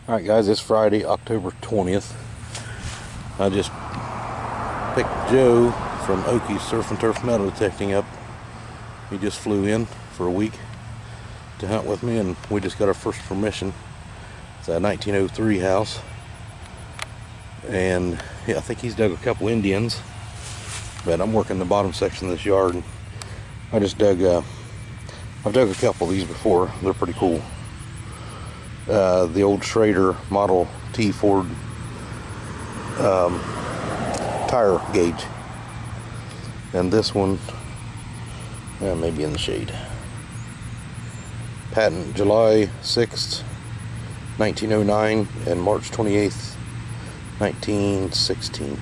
Alright guys, it's Friday, October 20th. I just picked Joe from Oki's Surf and Turf metal detecting up. He just flew in for a week to hunt with me, and we just got our first permission. It's a 1903 house. And yeah, I think he's dug a couple Indians, but I'm working the bottom section of this yard, and I just dug I've dug a couple of these before. They're pretty cool. The old Schrader Model T Ford tire gauge, and this one maybe in the shade. Patent July 6th 1909 and March 28th 1916.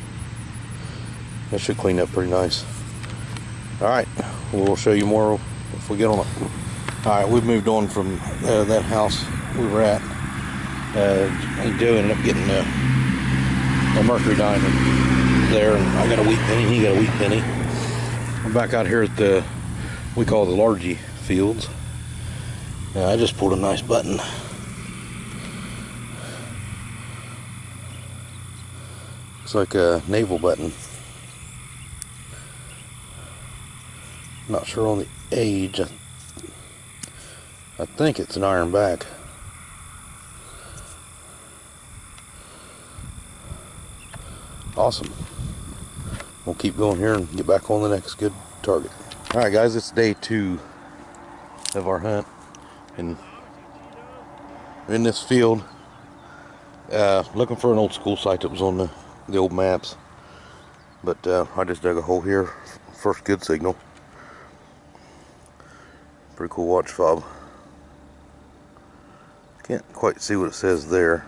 That should clean up pretty nice. Alright, we'll show you more if we get on it. Alright, we've moved on from that house we were at. Joe ended up getting a Mercury diamond there, and I got a wheat penny, he got a wheat penny. I'm back out here at the, we call it the Largy Fields. I just pulled a nice button. Looks like a naval button. Not sure on the age. I think it's an iron back. Awesome. We'll keep going here and get back on the next good target. Alright guys, it's day 2 of our hunt, and we're in this field looking for an old school site that was on the old maps. But I just dug a hole here. First good signal. Pretty cool watch fob. Can't quite see what it says there.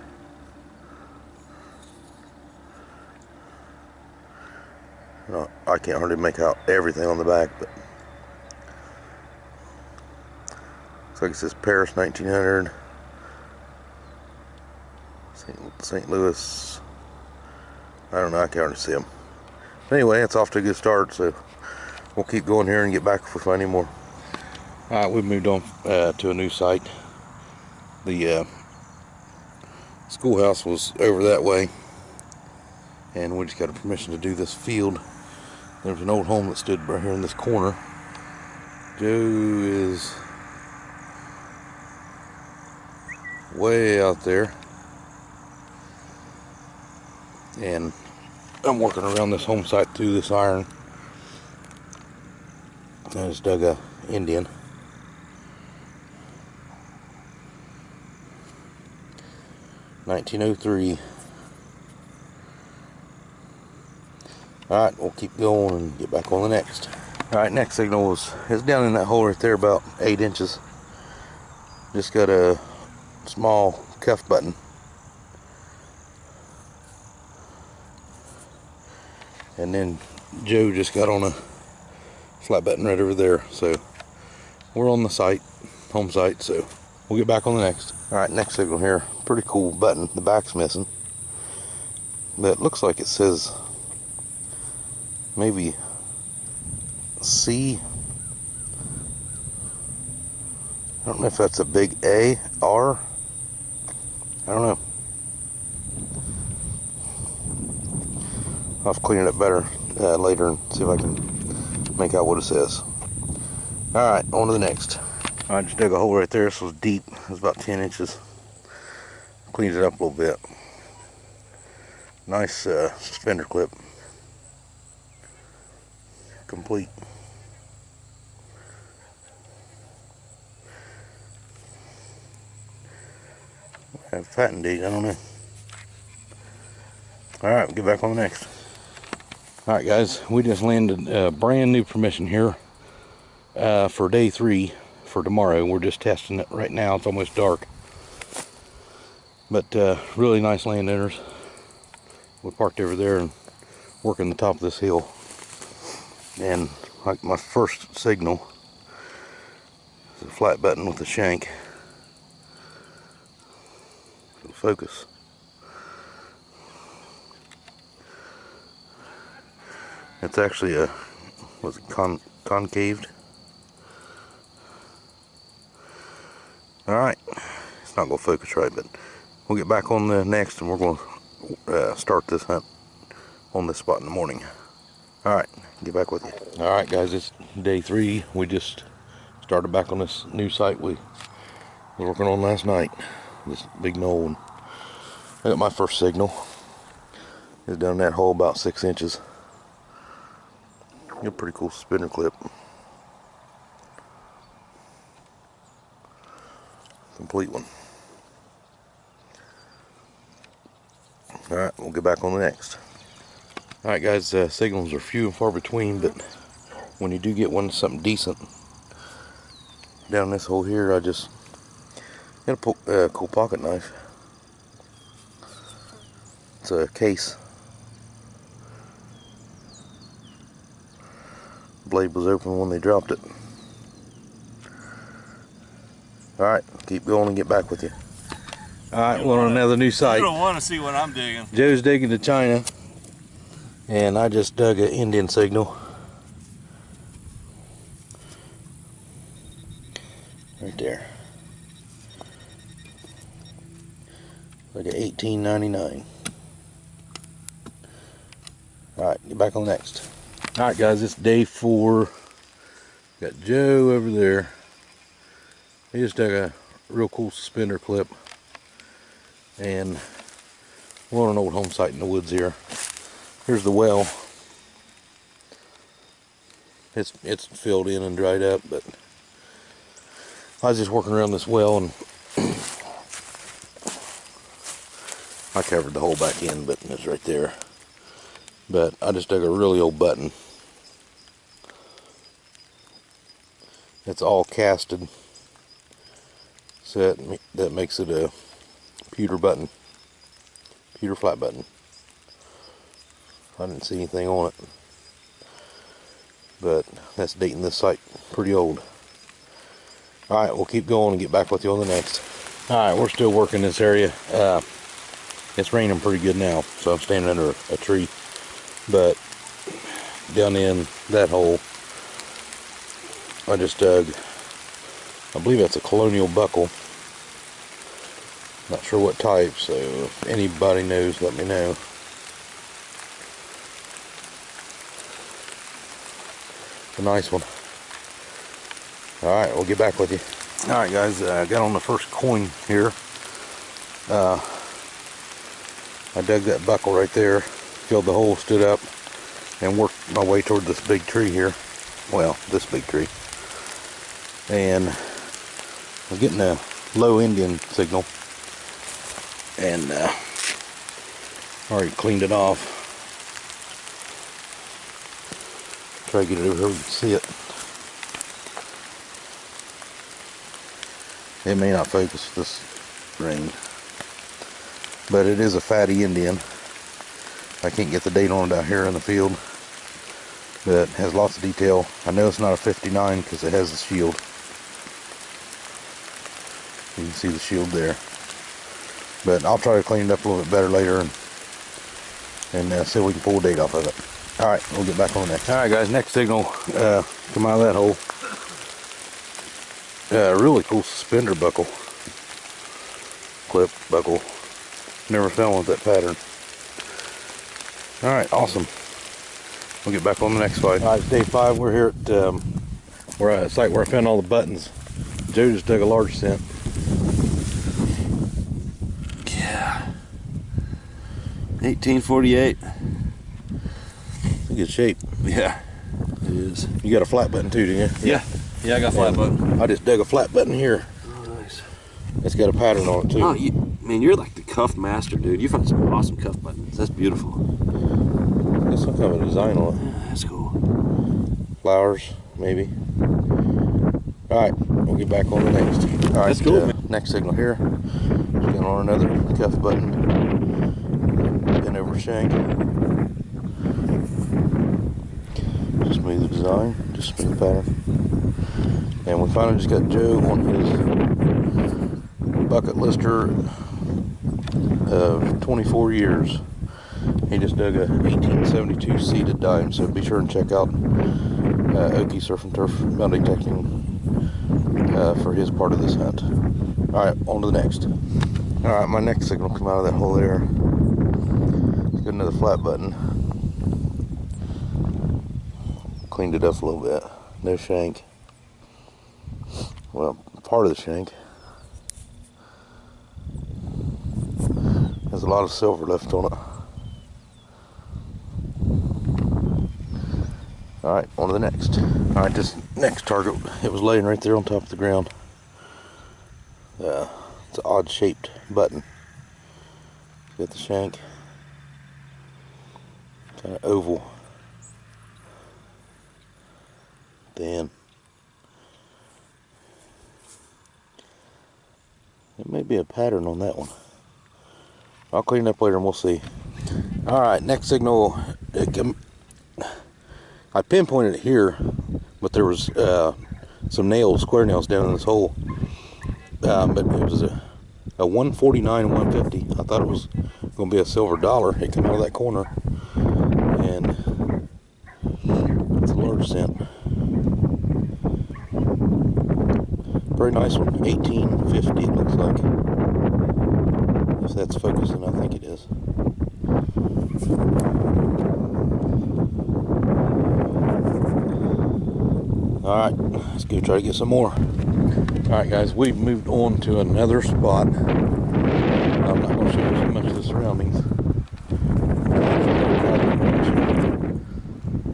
No, I can't hardly make out everything on the back, but looks like it says Paris 1900, St. Louis. I don't know, I can't hardly see them. But anyway, it's off to a good start, so we'll keep going here and get back if we find any more. Alright, we've moved on to a new site. The schoolhouse was over that way, and we just got a permission to do this field. There's an old home that stood right here in this corner. Joe is way out there, and I'm working around this home site through this iron. I just dug a Indian. (1903). Alright, we'll keep going and get back on the next. Alright, next signal is down in that hole right there, about 8 inches. Just got a small cuff button. And then Joe just got on a flat button right over there. So we're on the site, home site, so we'll get back on the next. Alright, next signal here. Pretty cool button. The back's missing. But it looks like it says maybe C. I don't know if that's a big A, R. I don't know. I'll have to clean it up better later and see if I can make out what it says. Alright, on to the next. I just dug a hole right there. This was deep. It was about 10 inches. Cleaned it up a little bit. Nice suspender clip. Complete. Have patent date, I don't know. Alright, we'll get back on the next. Alright guys, we just landed a brand new permission here for day 3 for tomorrow. We're just testing it right now. It's almost dark. But really nice landowners. We parked over there and working the top of this hill. And like my first signal is a flat button with a shank. It'll focus. It's actually a, was it concaved? Alright, it's not going to focus right, but we'll get back on the next, and we're going to start this hunt on this spot in the morning. Alright, get back with you. Alright guys, it's day 3. We just started back on this new site we was working on last night. This big knoll. And I got my first signal. It's down in that hole about 6 inches. Got a pretty cool spinner clip. Complete one. Alright, we'll get back on the next. Alright guys, signals are few and far between, but when you do get one something decent down this hole here, I just got a cool pocket knife. It's a case. Blade was open when they dropped it. Alright, keep going and get back with you. Alright, we're on another new site. You don't want to see what I'm digging. Joe's digging to China, and I just dug an Indian signal. Right there. Like a 1899. Alright, get back on the next. Alright guys, it's day 4. Got Joe over there. He just dug a real cool suspender clip. And we're on an old home site in the woods here. Here's the well. It's filled in and dried up, but I was just working around this well, and I covered the hole back in, but it's right there. But I just dug a really old button. It's all casted, so that makes it a pewter button, pewter flat button. I didn't see anything on it, but that's dating this site pretty old. Alright, we'll keep going and get back with you on the next. Alright, we're still working this area. It's raining pretty good now, so I'm standing under a tree. But down in that hole, I just dug, I believe that's a Colonial buckle. Not sure what type, so if anybody knows, let me know. A nice one. Alright, we'll get back with you. Alright guys, I got on the first coin here. I dug that buckle right there, filled the hole, stood up, and worked my way toward this big tree here. Well, this big tree. And I was getting a low Indian signal, and already cleaned it off. Try to get it over here where you can see it. It may not focus with this rain, but it is a fatty Indian. I can't get the date on it out here in the field, but it has lots of detail. I know it's not a 59 because it has the shield. You can see the shield there. But I'll try to clean it up a little bit better later and see if we can pull a date off of it. Alright, we'll get back on the next. Alright guys, next signal come out of that hole. Really cool suspender buckle. Clip, buckle. Never found one with that pattern. Alright, awesome. We'll get back on the next fight. Alright, it's day 5. We're here at a site where I found all the buttons. Joe just dug a large scent. Yeah. 1848. In good shape. Yeah, it is. You got a flat button too, didn't you? Yeah. Yeah, I got a flat button. I just dug a flat button here. Oh, nice. It's got a pattern on it too. Oh, man, you're like the cuff master, dude. You found some awesome cuff buttons. That's beautiful. There's some kind of a design on it. Yeah, that's cool. Flowers, maybe. Alright, we'll get back on the next. Alright, that's cool, man. Next signal here. Just going on another cuff button. Pin over shank. Just smooth the design, just smooth the pattern. And we finally just got Joe on his bucket lister of 24 years. He just dug a 1872 seeded dime, so be sure and check out Okie Surf and Turf Mountain Detecting for his part of this hunt. Alright, on to the next. Alright, my next signal come out of that hole there. Let's get another flat button. Cleaned it up a little bit. No shank. Well, part of the shank. There's a lot of silver left on it. Alright, on to the next. Alright, this next target, it was laying right there on top of the ground. It's an odd shaped button. Got the shank. Kind of oval. Then it may be a pattern on that one. I'll clean it up later and we'll see. Alright, next signal. I pinpointed it here, but there was some nails, square nails down in this hole. But it was a 149 and 150. I thought it was going to be a silver dollar. It came out of that corner, and it's a large cent. Very nice one. 1850 it looks like. If that's focusing, I think it is. Alright, let's go try to get some more. Alright guys, we've moved on to another spot. I'm not going to show you too much of the surroundings.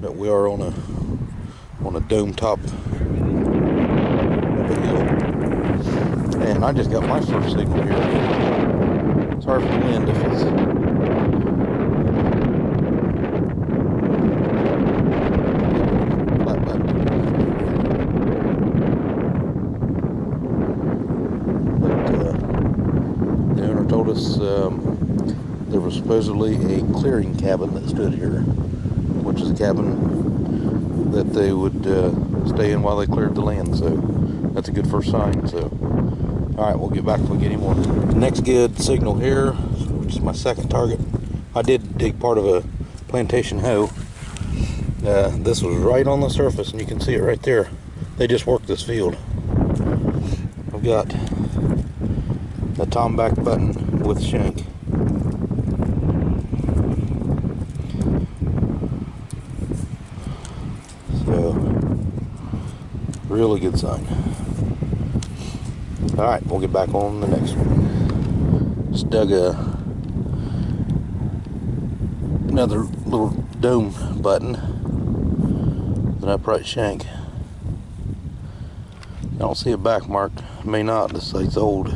But we are on a dome top of a hill. And I just got my first signal here. It's hard for the wind if it's flat button. The owner told us there was supposedly a clearing cabin that stood here, which is a cabin that they would stay in while they cleared the land. So that's a good first sign. So alright, we'll get back if we get any more. Next good signal here, which is my second target. I did dig part of a plantation hoe. This was right on the surface, and you can see it right there. They just worked this field. I've got a tomback button with shank. So, really good sign. Alright, we'll get back on the next one. Just dug another little dome button with an upright shank. I don't see a back mark. May not. This site's old.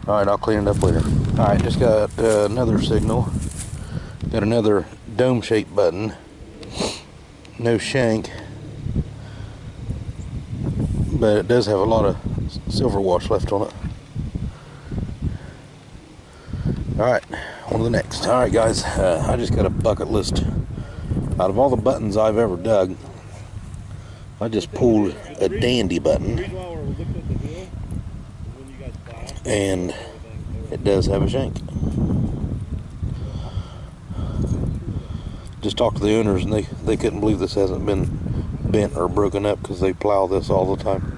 Alright, I'll clean it up later. Alright, just got another signal. Got another dome shaped button. No shank. But it does have a lot of silver wash left on it. Alright, on to the next. Alright guys, I just got a bucket list. Out of all the buttons I've ever dug, I just pulled a dandy button. And it does have a shank. Just talked to the owners and they couldn't believe this hasn't been bent or broken up because they plow this all the time.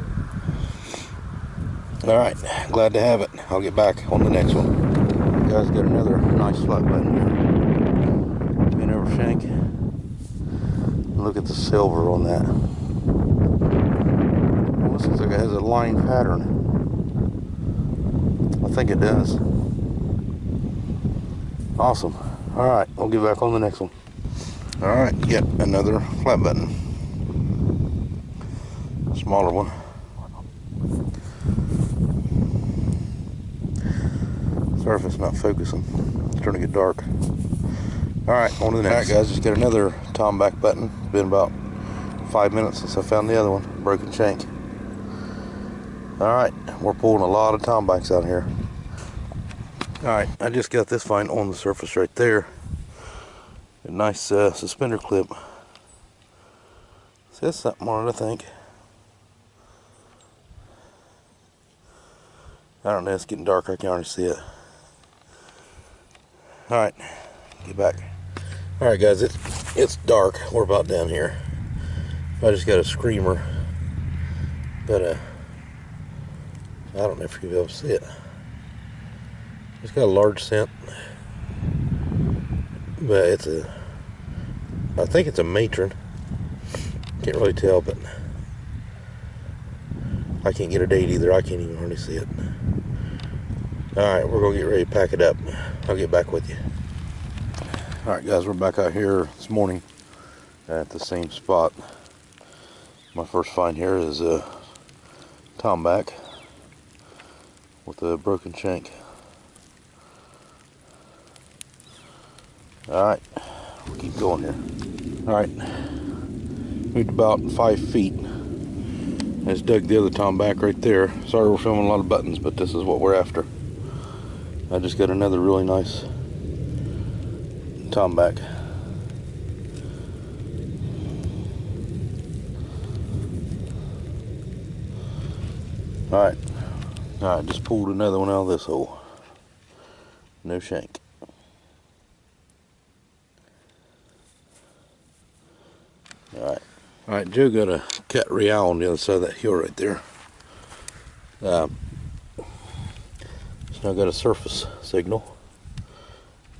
Alright, glad to have it. I'll get back on the next one. You guys got another nice flat button here. Bent over shank. Look at the silver on that. Well, this looks like it has a line pattern. I think it does. Awesome. Alright, I'll get back on the next one. Alright, yet another flat button. Smaller one. Sorry if it's not focusing. It's starting to get dark. Alright, on to the next. Alright guys, just got another tomback button. It's been about 5 minutes since I found the other one. Broken shank. Alright, we're pulling a lot of tombacks out here. Alright, I just got this find on the surface right there. A nice suspender clip. Says something on it, I think. I don't know, it's getting dark, I can already see it. Alright, get back. Alright guys, it's dark. We're about down here. I just got a screamer. Got a I don't know if you'll be able to see it. It's got a large scent, but I think it's a matron. Can't really tell, but I can't get a date either. I can't even hardly see it. Alright, we're going to get ready to pack it up. I'll get back with you. Alright guys, we're back out here this morning at the same spot. My first find here is a tomback with a broken shank. Alright, we'll keep going here. Alright, moved about 5 feet. I just dug the other tomback right there. Sorry we're filming a lot of buttons, but this is what we're after. I just got another really nice tomback. Alright, just pulled another one out of this hole. No shank. Alright, Joe got a cat real on the other side of that hill right there. So I got a surface signal.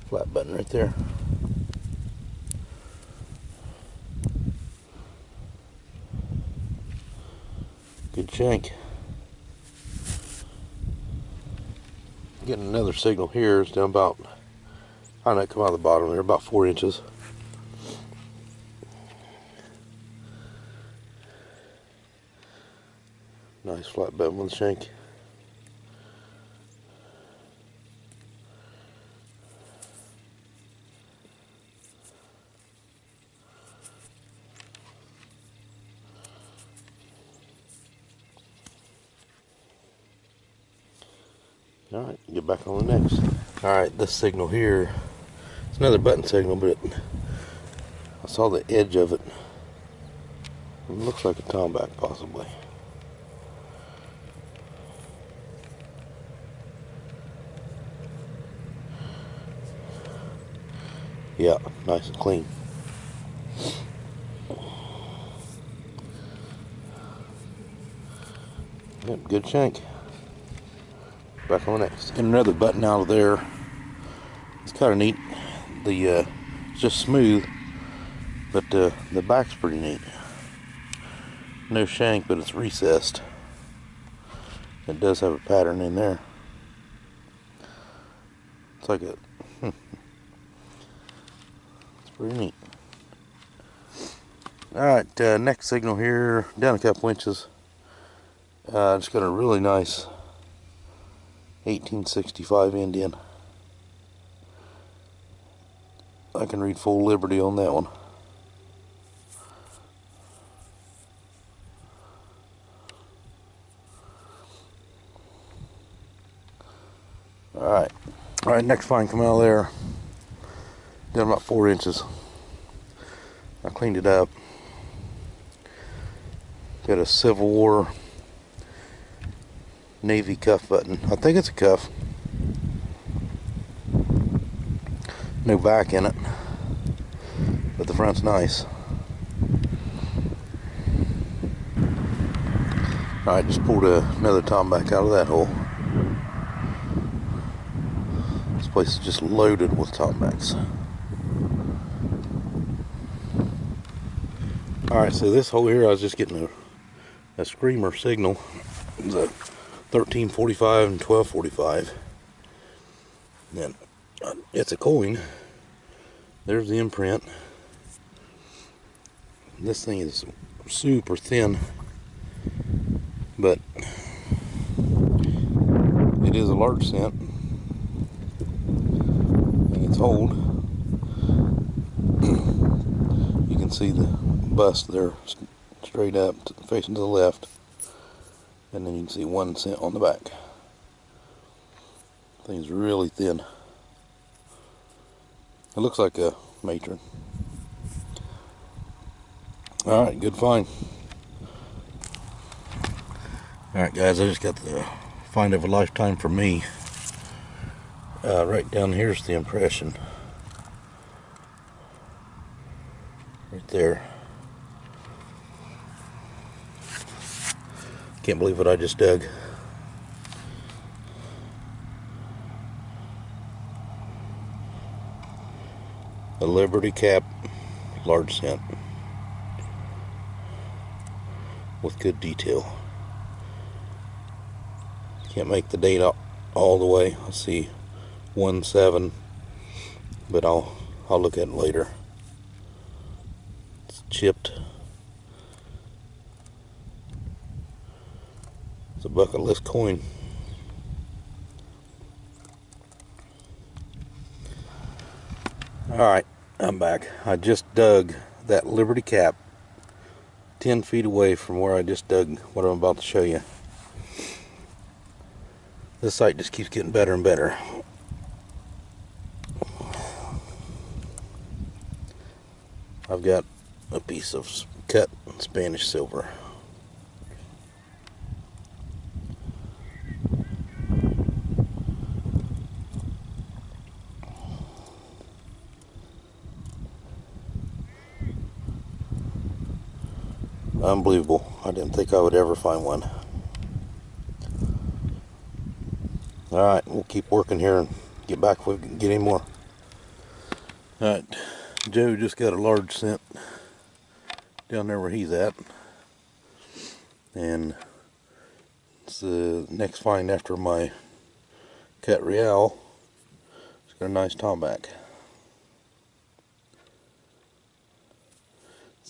Flat button right there. Good shank. Getting another signal here. It's down about, I don't know, come out of the bottom there, about 4 inches. Nice flat button with a shank. Alright, get back on the next. Alright, this signal here, it's another button signal, but I saw the edge of it. It looks like a tomback, possibly. Yeah, nice and clean. Yep, good shank. Back on the next. Get another button out of there. It's kind of neat. It's just smooth, but the back's pretty neat. No shank, but it's recessed. It does have a pattern in there. It's like a it's pretty neat. Alright, next signal here, down a couple inches. Just got a really nice 1865 Indian. I can read full liberty on that one. Alright, next find come out of there. Down about 4 inches. I cleaned it up. Got a Civil War Navy cuff button. I think it's a cuff. No back in it, but the front's nice. Alright, just pulled another tomback out of that hole. This place is just loaded with tombacks. Alright, so this hole here, I was just getting a screamer signal. It's a 1345 and 1245. And it's a coin. There's the imprint. This thing is super thin, but it is a large cent, and it's old. You can see the bust there straight up, facing to the left, and then you can see 1 cent on the back. Thing's really thin. It looks like a matron. Alright, good find. Alright guys, I just got the find of a lifetime for me. Right down here's the impression. Right there. Can't believe what I just dug. Liberty Cap large scent with good detail. Can't make the date out all the way. I see 1/7, but I'll look at it later. It's chipped. It's a bucket list coin. Alright, I'm back. I just dug that Liberty Cap 10 feet away from where I just dug what I'm about to show you. This site just keeps getting better and better. I've got a piece of cut Spanish silver. Unbelievable. I didn't think I would ever find one. Alright, we'll keep working here and get back if we can get any more. Alright, Joe just got a large scent down there where he's at. And it's the next find after my cut real. It's got a nice tomback.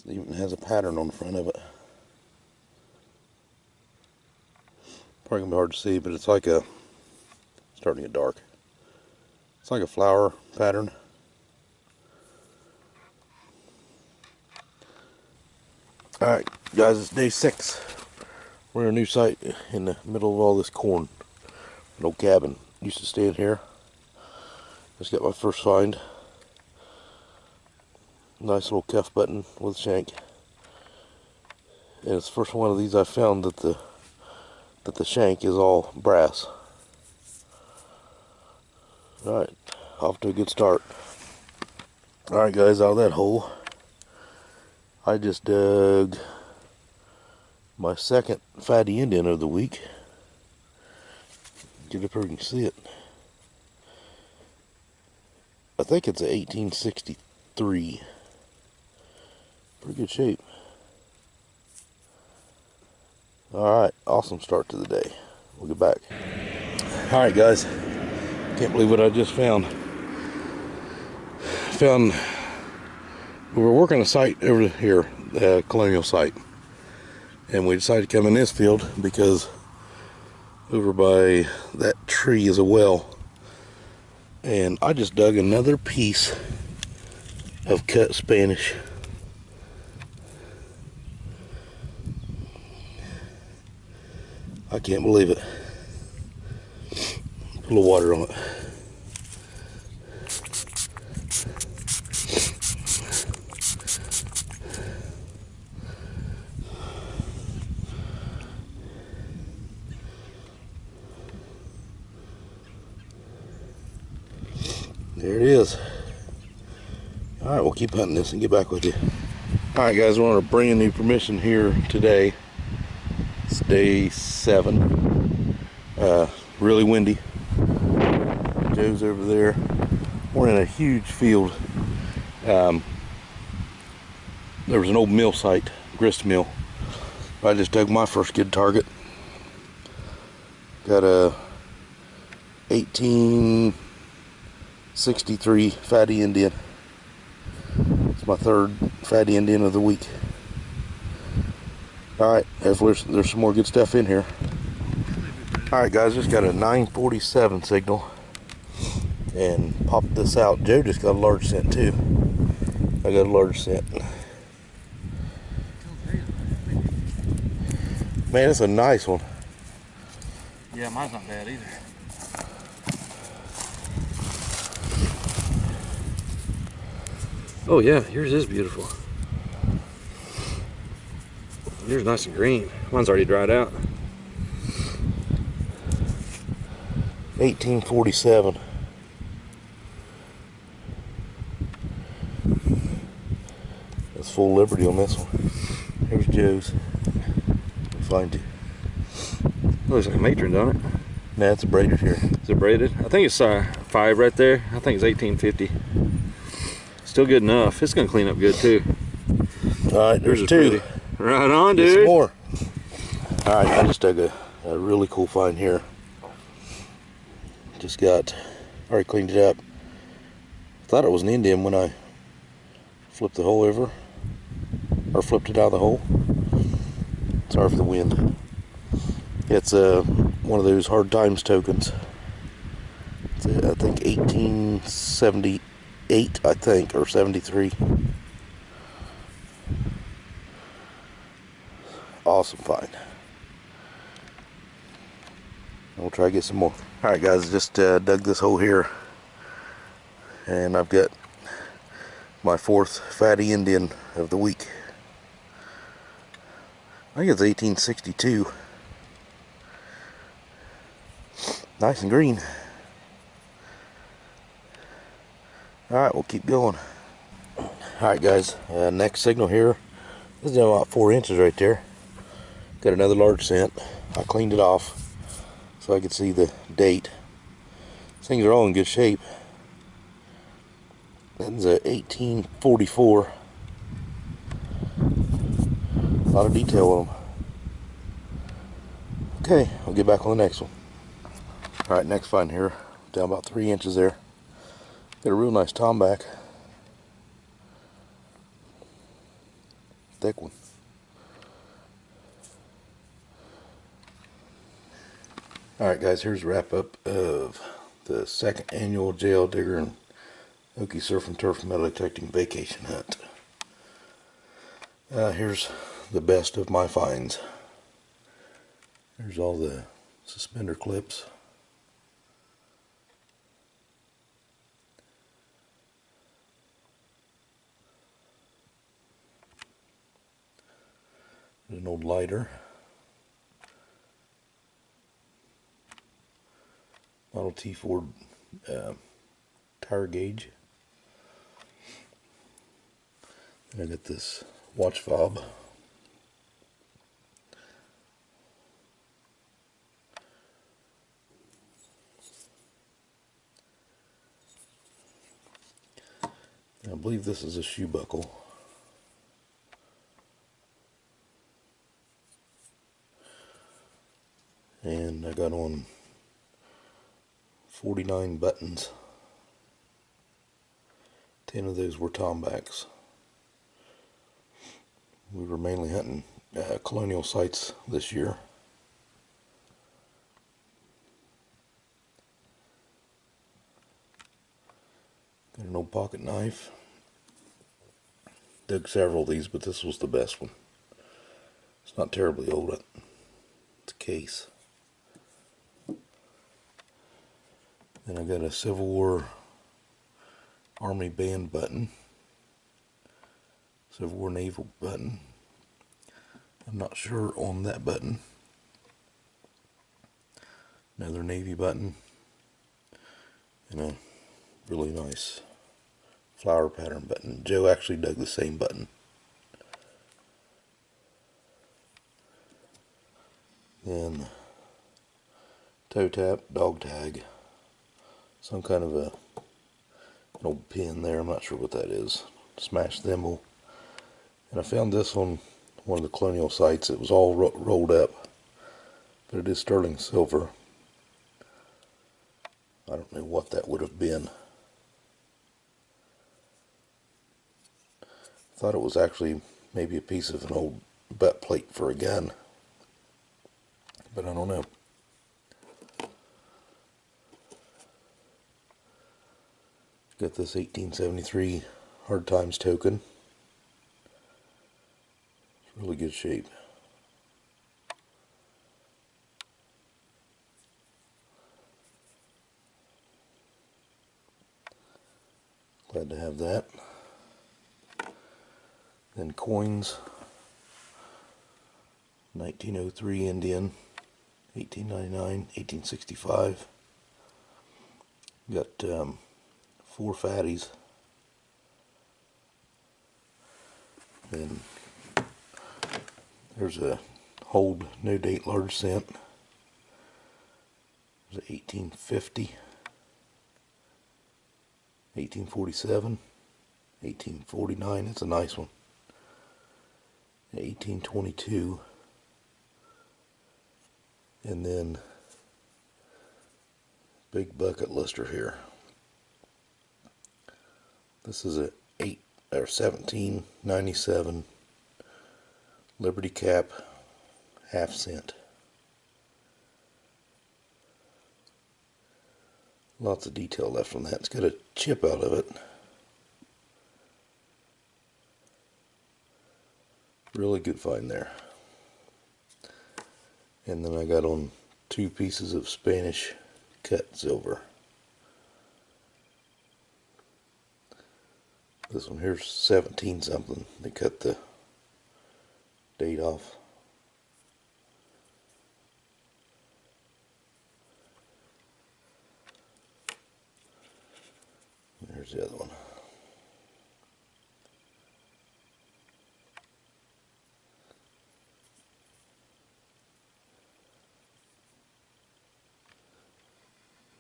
It even has a pattern on the front of it. Probably gonna be hard to see, but it's like a, starting to get dark. It's like a flower pattern. Alright guys, it's day 6. We're in a new site in the middle of all this corn. An old cabin. Used to stay in here. Just got my first find. Nice little cuff button with shank. And it's the first one of these I found that the shank is all brass. Alright, off to a good start. Alright guys, out of that hole I just dug my second fatty Indian of the week. Get up here and you can see it. I think it's a 1863. Pretty good shape. Alright, awesome start to the day. We'll get back. Alright guys, can't believe what I just found. We were working a site over here, the Colonial site. And we decided to come in this field because over by that tree is a well. And I just dug another piece of cut Spanish. I can't believe it. Put a little water on it. There it is. Alright, we'll keep hunting this and get back with you. Alright guys, we're on a brand new permission here today. It's day 7. Really windy. Joe's over there. We're in a huge field. There was an old mill site, grist mill. I just dug my first good target. Got a 1863 fatty Indian. It's my third fatty Indian of the week. Alright, hopefully there's some more good stuff in here. Alright guys, just got a 947 signal and popped this out. Joe just got a large scent too. I got a large scent. Man, it's a nice one. Yeah, mine's not bad either. Oh yeah, yours is beautiful. Yours is nice and green. Mine's already dried out. 1847. That's full liberty on this one. Here's Joe's. We'll find you. Looks like a matron, don't it? Nah, it's braided here. Is it braided? I think it's 5 right there. I think it's 1850. Still good enough. It's gonna clean up good too. All right, Yours there's is two. pretty. Right on, Get some dude. more. All right, I just dug a really cool find here. Just already cleaned it up. Thought it was an Indian when I flipped the hole over, or flipped it out of the hole. Sorry for the wind. It's one of those hard times tokens. It's I think 1878, I think, or 73. Awesome find. We'll try to get some more. Alright guys, just dug this hole here, and I've got my fourth fatty Indian of the week. I think it's 1862. Nice and green. Alright, we'll keep going. Alright guys, next signal here. This is about 4 inches right there. Got another large scent. I cleaned it off so I could see the date. These things are all in good shape. That's a 1844. A lot of detail on them. Okay, I'll get back on the next one. Alright, next find here. Down about 3 inches there. Got a real nice tomback. Thick one. Alright guys, here's a wrap up of the second annual jail digger and Okie surf and turf metal detecting vacation hunt. Here's the best of my finds. There's all the suspender clips. There's an old lighter. Model T Ford tire gauge. And I got this watch fob. I believe this is a shoe buckle. And I got on 49 buttons. 10 of those were tombacks. We were mainly hunting Colonial sites this year. Got an old pocket knife. Dug several of these, but this was the best one. It's not terribly old. It's a case. Then I got a Civil War Army band button. Civil War naval button. I'm not sure on that button. Another Navy button. And a really nice flower pattern button. Joe actually dug the same button. Then toe tap, dog tag, some kind of an old pin there. I'm not sure what that is. Smashed thimble. And I found this on one of the Colonial sites. It was all rolled up, but it is sterling silver. I don't know what that would have been. Thought it was actually maybe a piece of an old butt plate for a gun, but I don't know. Got this 1873 Hard Times token. It's really good shape. Glad to have that. Then coins. 1903 Indian, 1899, 1865. Got 4 fatties. Then there's a Hold No Date large cent. There's a 1850, 1847, 1849, it's a nice one. 1822, and then big bucket lister here. This is a 1797 Liberty Cap half cent. Lots of detail left on that. It's got a chip out of it. Really good find there. And then I got on 2 pieces of Spanish cut silver. This one here's 17 something. They cut the date off. There's the other one.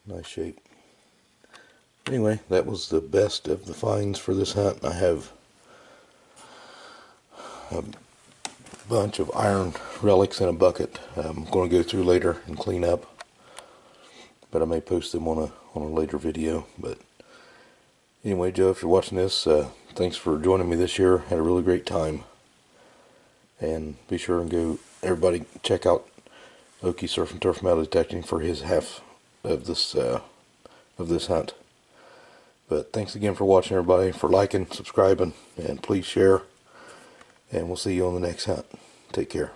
Nice shape. Anyway, that was the best of the finds for this hunt. I have a bunch of iron relics in a bucket I'm going to go through later and clean up, but I may post them on a later video. But anyway, Joe, if you're watching this, thanks for joining me this year. Had a really great time, and be sure and go, everybody, check out Okie Surf and Turf Metal Detecting for his half of this hunt. But thanks again for watching, everybody, for liking, subscribing, and please share. And we'll see you on the next hunt. Take care.